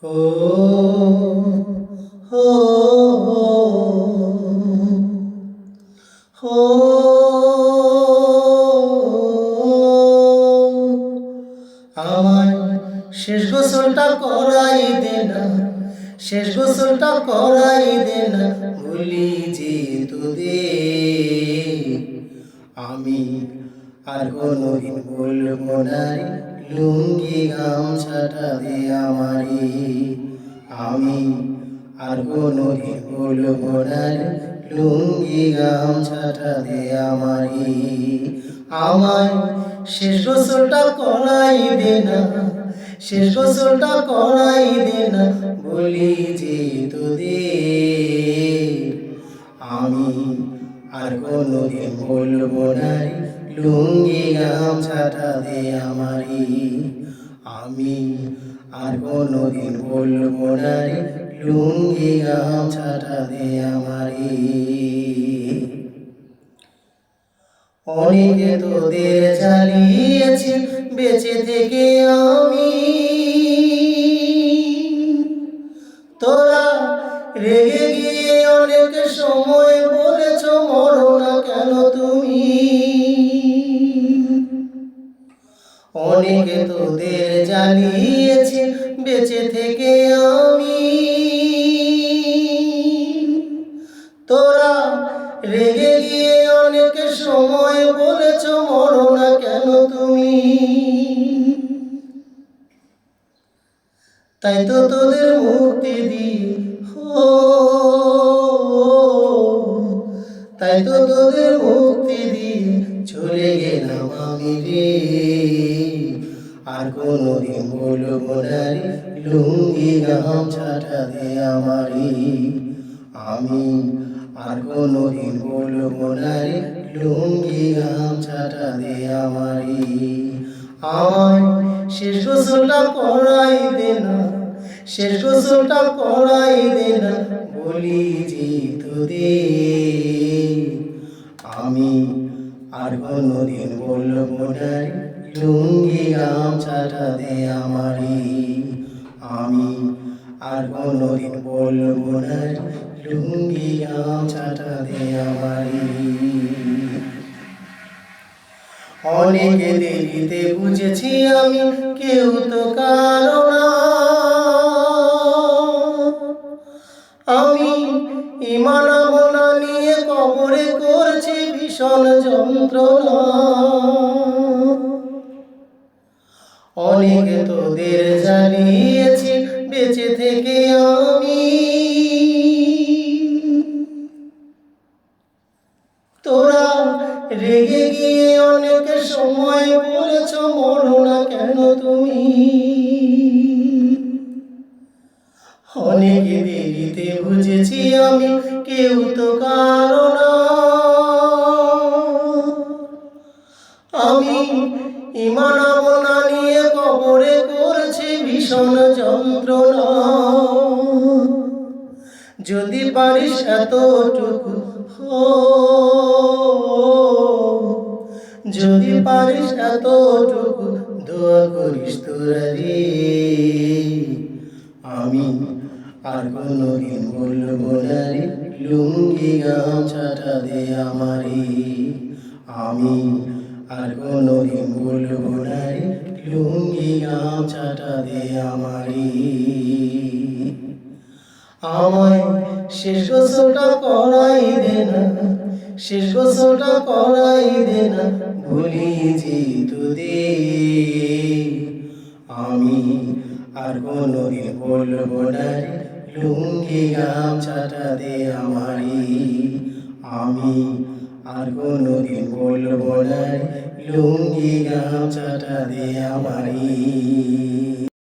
ও হো হো আমায় শেষ গোসলটা করাই দে না, শেষ গোসলটা করাই দে না, ভুলি যে তোদের আমি আর কোনোদিন বলবো না রে, লুঙ্গি গামছাটা দে আমারে। আমি আর কোনোদিন বলবো না রে, লুঙ্গি গামছাটা দে আমারে। আমায় শেষ গোসলটা করাই দে না, শেষ গোসলটা করাই দে না, বলি যে তোদের আমি আর কোনোদিন বলবো না রে, লুঙ্গি গামছাটা দে আমারে। আমি আর কোনোদিন বলবো না রে, লুঙ্গি গামছাটা দে আমারে। অনেকে তোদের জ্বালিয়েছি বেঁচে থেকে আমি, তোরা রেগে গিয়ে অনেক সময় বলেছ মরো না কেন তুমি। অনেকে তোদের জ্বালিয়েছি বেঁচে থেকে আমি, তোরা রেগে গিয়ে অনেক সময় বলেছ মরো না কেন তুমি। তাই তো তোদের মুক্তি দিয়ে তাই তো তোদের মুক্তি দিয়ে চলে গেলাম আমি রে। আর কোনোদিন বলবো না রে, লুঙ্গি গামছাটা দে আমারে। আমি আর কোনোদিন বলবো না রে, লুঙ্গি গামছাটা দে আমারে। আমায় শেষ গোসলটা করাই দে না, শেষ গোসলটা করাই দে না, বলি যে তোদের আমি আর কোনোদিন বলবো না রে, লুঙ্গি গামছাটা দে আমারে। আমি আর কোনোদিন বলবো না রে, লুঙ্গি গামছাটা দে আমারে। অনেক দেরিতে বুঝেছি আমি কেউ তো কারো না, আমি ঈমান আমল নিয়ে কবরে করছি ভীষণ যন্ত্রণা। অনেক তোদের জ্বালিয়েছি বেঁচে থেকে আমি, তোরা রেগে গিয়ে অনেক সময় বলেছ মরো না কেন তুমি। অনেক দেরিতে বুঝেছি আমি কেউ তো কারো না, আমি ঈমান আমল নিয়ে কবরে করছি ভীষণ যন্ত্রণা। যদি পারিস এতটুকু যদি পারিস এতটুকু দোয়া করিস তোরা রে। আমি আর কোনোদিন বলবো না রে, লুঙ্গি গামছাটা দে আমারে। আমি আর কোনোদিন বলবো না রে, লুঙ্গি গামছাটা দে আমারে। আমায় শেষ গোসলটা করাই দে না, শেষ গোসলটা করাই দে না, ভুলি যে তোদের আমি আর কোনোদিন বলবো না রে, লুঙ্গি গামছাটা দে আমারে। আমি আর কোনোদিন বলবো না রে, লুঙ্গি গামছাটা দে আমারে।